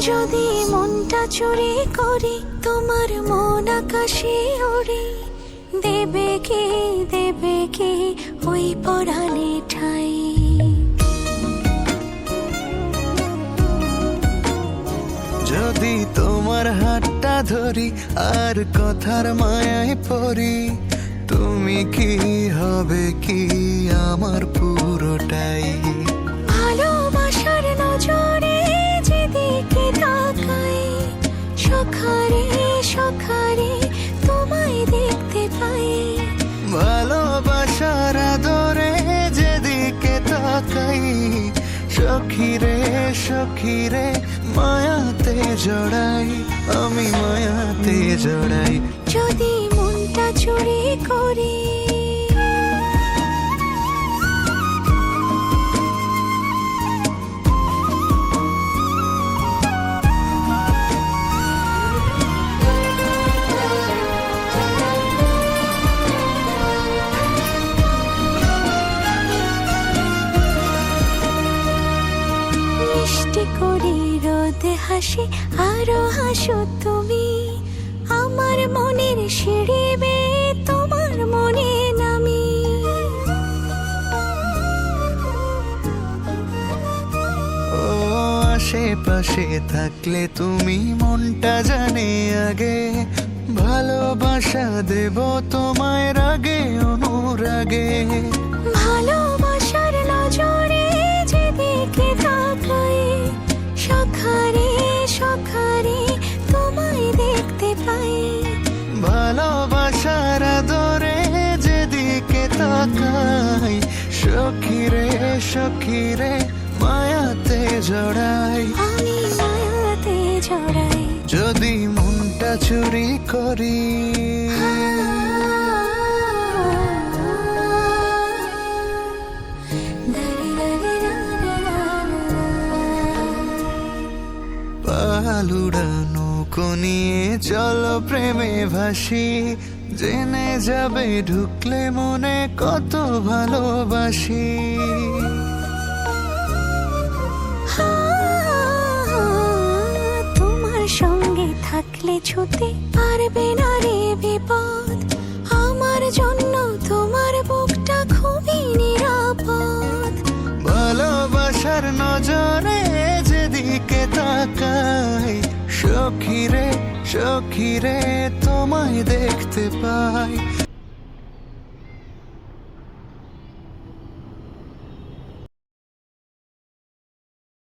যদি মনটা চুরি করি তোমার মন আকাশে ওড়ে, দেবে কি ওই পরাণে ঠাই। যদি তোমার হাতটা ধরি আর কথার মায়ায় পড়ি, তুমি কি হবে কি আমার পুরোটাই। ভালোবাসার নজরে যেদিকে তাকাই, সখারে সখারে তোমায় দেখতে পাই। ভালোবাসার আদরে যেদিকে তাকাই, সখিরে সখিরে মায়াতে জড়াই, আমি মায়াতে জড়াই। যদি মনটা চুরি করি মিষ্টি করি রোদে হাসি, আরো হাসো তুমি। আমার মনের সিঁড়ি বেয়ে তোমার মনে নামি। ও আশেপাশে থাকলে তুমি মনটা জানে আগে, ভালোবাসা দেব তোমায় রাগে অনুরাগে। ভালোবাসার নজরে যেদিকে তাকাই, সখারে সখারে তোমায় দেখতে পাই। ভালোবাসার আদরে যেদিকে তাকাই, সখিরে সখিরে মায়াতে জড়াই, আমি মায়াতে জড়াই। যদি মনটা চুরি করি। পালুড়ানো নিয়ে চলো প্রেমে ভাসি, জেনে যাবে ঢুকলে মনে কত ভালোবাসি। তোমার সঙ্গে থাকলে ছুতে পারবে না রে বিপদ, আমার জন্য তোমার বুকটা খুবই নিরাপদ। ভালোবাসার নজরে যেদিকে তাকাই, সখিরে সখিরে তোমায় দেখতে পাই,